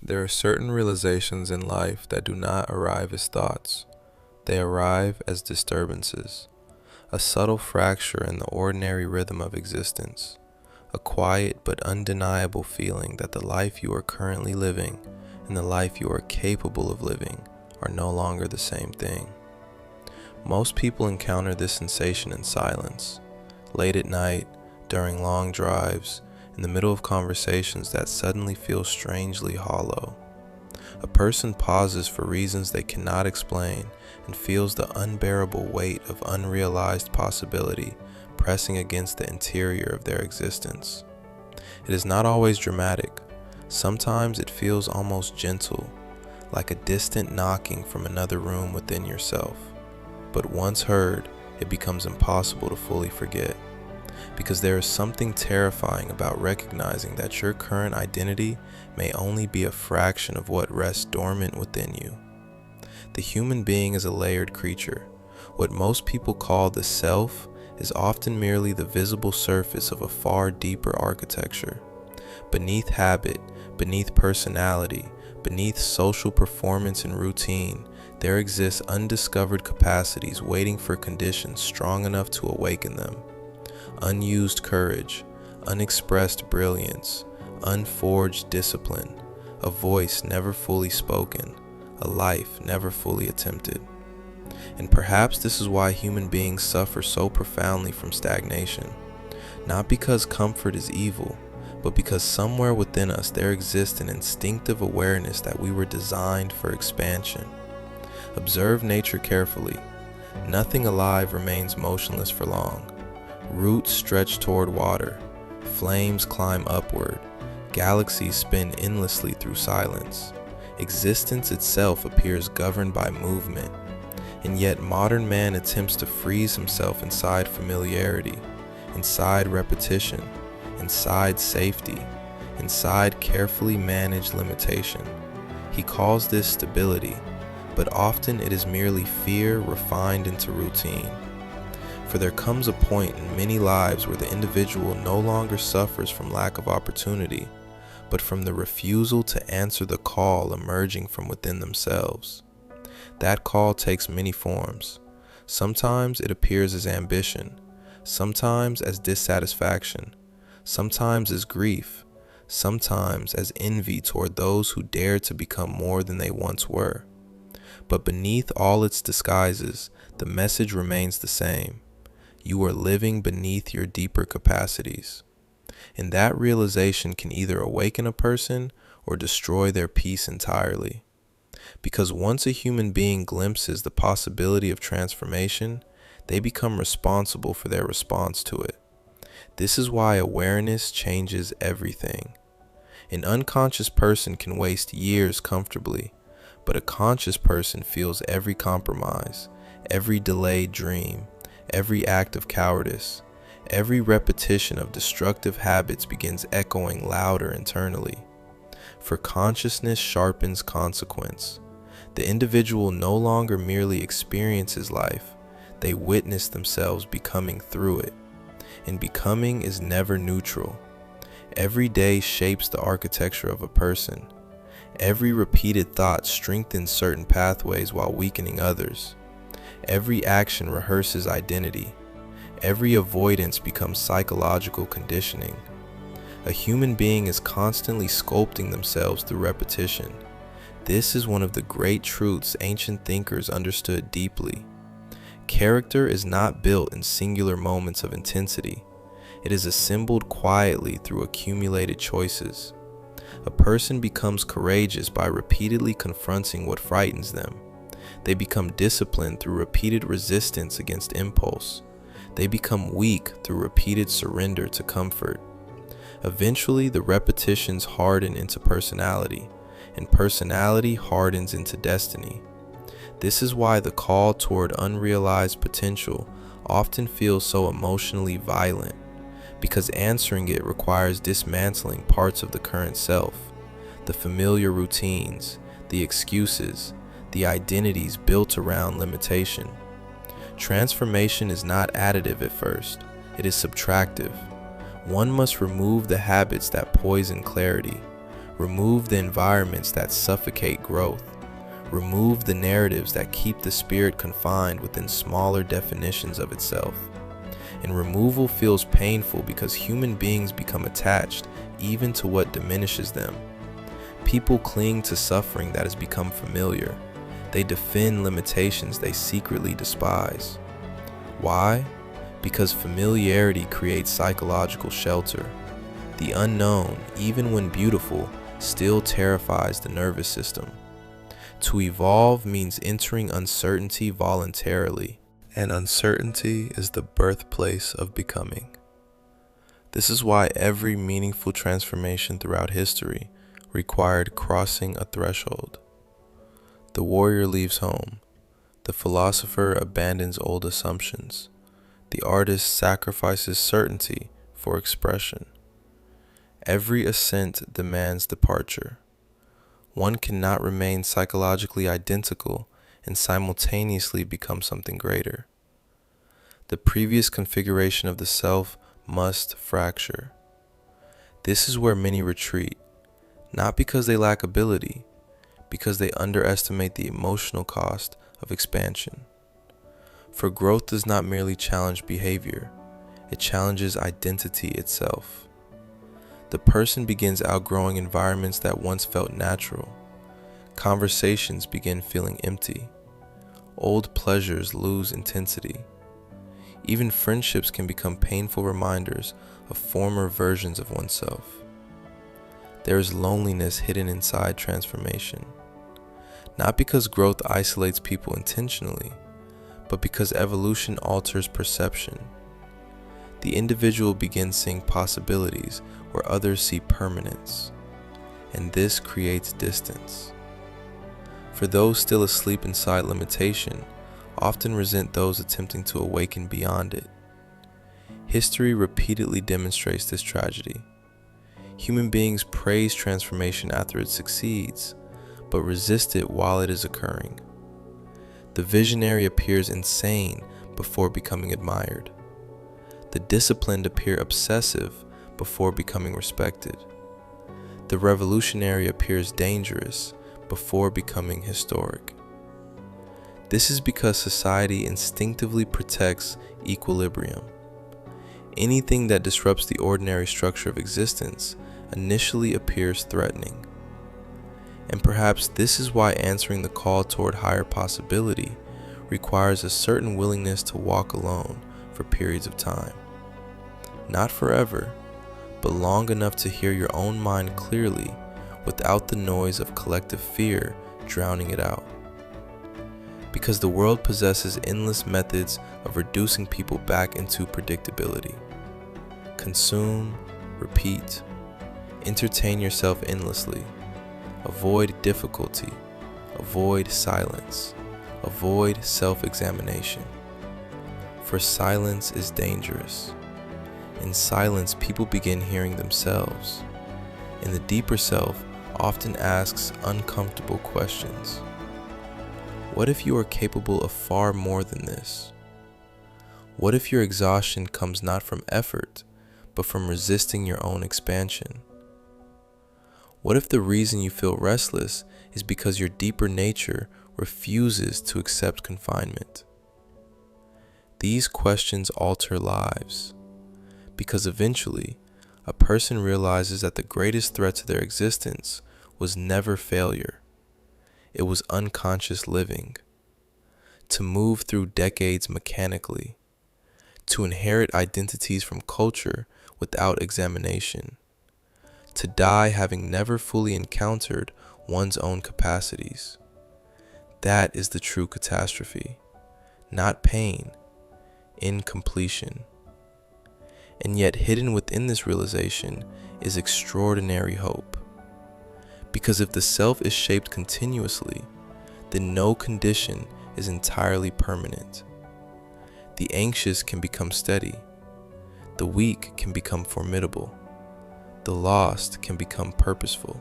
There are certain realizations in life that do not arrive as thoughts. They arrive as disturbances, a subtle fracture in the ordinary rhythm of existence, a quiet but undeniable feeling that the life you are currently living and the life you are capable of living are no longer the same thing. Most people encounter this sensation in silence, late at night, during long drives, in the middle of conversations that suddenly feel strangely hollow. A person pauses for reasons they cannot explain and feels the unbearable weight of unrealized possibility pressing against the interior of their existence. It is not always dramatic. Sometimes it feels almost gentle, like a distant knocking from another room within yourself. But once heard, it becomes impossible to fully forget, because there is something terrifying about recognizing that your current identity may only be a fraction of what rests dormant within you. The human being is a layered creature. What most people call the self is often merely the visible surface of a far deeper architecture. Beneath habit, beneath personality, beneath social performance and routine, there exists undiscovered capacities waiting for conditions strong enough to awaken them. Unused courage, unexpressed brilliance, unforged discipline, a voice never fully spoken, a life never fully attempted. And perhaps this is why human beings suffer so profoundly from stagnation. Not because comfort is evil, but because somewhere within us there exists an instinctive awareness that we were designed for expansion. Observe nature carefully. Nothing alive remains motionless for long. Roots stretch toward water, flames climb upward, galaxies spin endlessly through silence. Existence itself appears governed by movement, and yet modern man attempts to freeze himself inside familiarity, inside repetition, inside safety, inside carefully managed limitation. He calls this stability, but often it is merely fear refined into routine. For there comes a point in many lives where the individual no longer suffers from lack of opportunity, but from the refusal to answer the call emerging from within themselves. That call takes many forms. Sometimes it appears as ambition, sometimes as dissatisfaction, sometimes as grief, sometimes as envy toward those who dare to become more than they once were. But beneath all its disguises, the message remains the same. You are living beneath your deeper capacities. And that realization can either awaken a person or destroy their peace entirely. Because once a human being glimpses the possibility of transformation, they become responsible for their response to it. This is why awareness changes everything. An unconscious person can waste years comfortably, but a conscious person feels every compromise, every delayed dream, every act of cowardice. Every repetition of destructive habits begins echoing louder internally. For consciousness sharpens consequence. The individual no longer merely experiences life, they witness themselves becoming through it. And becoming is never neutral. Every day shapes the architecture of a person. Every repeated thought strengthens certain pathways while weakening others. Every action rehearses identity. Every avoidance becomes psychological conditioning. A human being is constantly sculpting themselves through repetition. This is one of the great truths ancient thinkers understood deeply. Character is not built in singular moments of intensity. It is assembled quietly through accumulated choices. A person becomes courageous by repeatedly confronting what frightens them. They become disciplined through repeated resistance against impulse. They become weak through repeated surrender to comfort. Eventually, the repetitions harden into personality, and personality hardens into destiny. This is why the call toward unrealized potential often feels so emotionally violent, because answering it requires dismantling parts of the current self, the familiar routines, the excuses, the identities built around limitation. Transformation is not additive at first, it is subtractive. One must remove the habits that poison clarity, Remove the environments that suffocate growth. Remove the narratives that keep the spirit confined within smaller definitions of itself. And removal feels painful because human beings become attached even to what diminishes them. People cling to suffering that has become familiar. They defend limitations they secretly despise. Why? Because familiarity creates psychological shelter. The unknown, even when beautiful, still terrifies the nervous system. To evolve means entering uncertainty voluntarily, and uncertainty is the birthplace of becoming. This is why every meaningful transformation throughout history required crossing a threshold. The warrior leaves home. The philosopher abandons old assumptions. The artist sacrifices certainty for expression. Every ascent demands departure. One cannot remain psychologically identical and simultaneously become something greater. The previous configuration of the self must fracture. This is where many retreat, not because they lack ability, because they underestimate the emotional cost of expansion. For growth does not merely challenge behavior, it challenges identity itself. The person begins outgrowing environments that once felt natural. Conversations begin feeling empty. Old pleasures lose intensity. Even friendships can become painful reminders of former versions of oneself. There is loneliness hidden inside transformation. Not because growth isolates people intentionally, but because evolution alters perception. The individual begins seeing possibilities where others see permanence, and this creates distance. For those still asleep inside limitation, often resent those attempting to awaken beyond it. History repeatedly demonstrates this tragedy. Human beings praise transformation after it succeeds, but resist it while it is occurring. The visionary appears insane before becoming admired. The disciplined appear obsessive before becoming respected. The revolutionary appears dangerous before becoming historic. This is because society instinctively protects equilibrium. Anything that disrupts the ordinary structure of existence initially appears threatening. And perhaps this is why answering the call toward higher possibility requires a certain willingness to walk alone for periods of time. Not forever, but long enough to hear your own mind clearly without the noise of collective fear drowning it out. Because the world possesses endless methods of reducing people back into predictability. Consume, repeat, entertain yourself endlessly. Avoid difficulty, avoid silence, avoid self-examination. For silence is dangerous. In silence, people begin hearing themselves, and the deeper self often asks uncomfortable questions. What if you are capable of far more than this? What if your exhaustion comes not from effort, but from resisting your own expansion? What if the reason you feel restless is because your deeper nature refuses to accept confinement? These questions alter lives, because eventually, a person realizes that the greatest threat to their existence was never failure. It was unconscious living. To move through decades mechanically, to inherit identities from culture without examination, to die having never fully encountered one's own capacities. That is the true catastrophe, not pain, incompletion. And yet hidden within this realization is extraordinary hope. Because if the self is shaped continuously, then no condition is entirely permanent. The anxious can become steady. The weak can become formidable. The lost can become purposeful.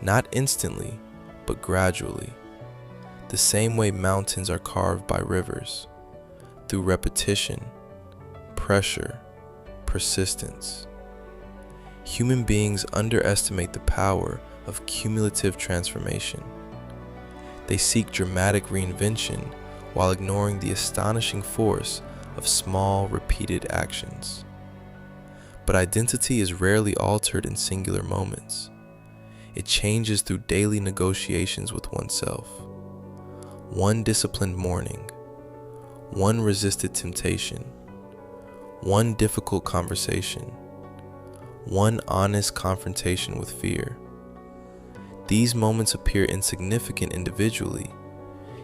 Not instantly, but gradually. The same way mountains are carved by rivers, through repetition, pressure, persistence. human beings underestimate the power of cumulative transformation. They seek dramatic reinvention while ignoring the astonishing force of small, repeated actions. But identity is rarely altered in singular moments. It changes through daily negotiations with oneself. One disciplined morning, one resisted temptation, one difficult conversation, one honest confrontation with fear. These moments appear insignificant individually,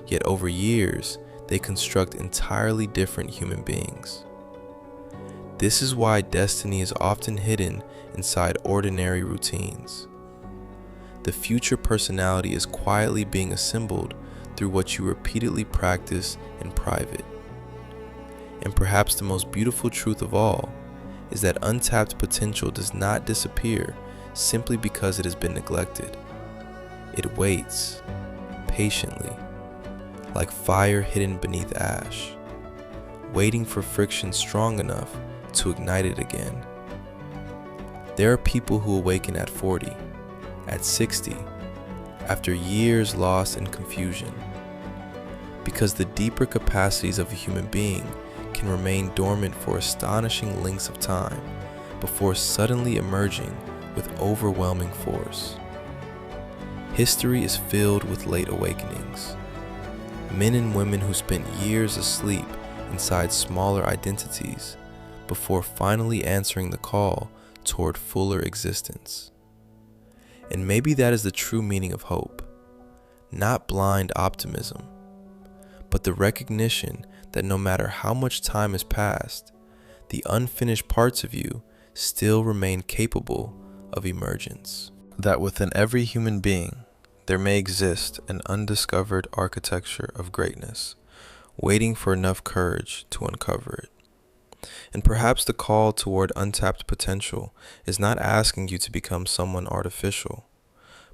yet over years, they construct entirely different human beings. This is why destiny is often hidden inside ordinary routines. The future personality is quietly being assembled through what you repeatedly practice in private. And perhaps the most beautiful truth of all is that untapped potential does not disappear simply because it has been neglected. It waits, patiently, like fire hidden beneath ash, waiting for friction strong enough to ignite it again. There are people who awaken at 40, at 60, after years lost in confusion, because the deeper capacities of a human being can remain dormant for astonishing lengths of time before suddenly emerging with overwhelming force. History is filled with late awakenings. Men and women who spent years asleep inside smaller identities before finally answering the call toward fuller existence. And maybe that is the true meaning of hope, not blind optimism, but the recognition that no matter how much time has passed, the unfinished parts of you still remain capable of emergence. That within every human being, there may exist an undiscovered architecture of greatness, waiting for enough courage to uncover it. And perhaps the call toward untapped potential is not asking you to become someone artificial.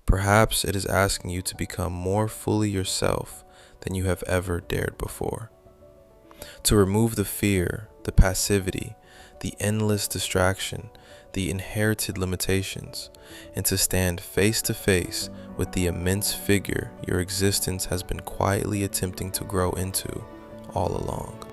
Perhaps it is asking you to become more fully yourself than you have ever dared before. To remove the fear, the passivity, the endless distraction, the inherited limitations, and to stand face to face with the immense figure your existence has been quietly attempting to grow into all along.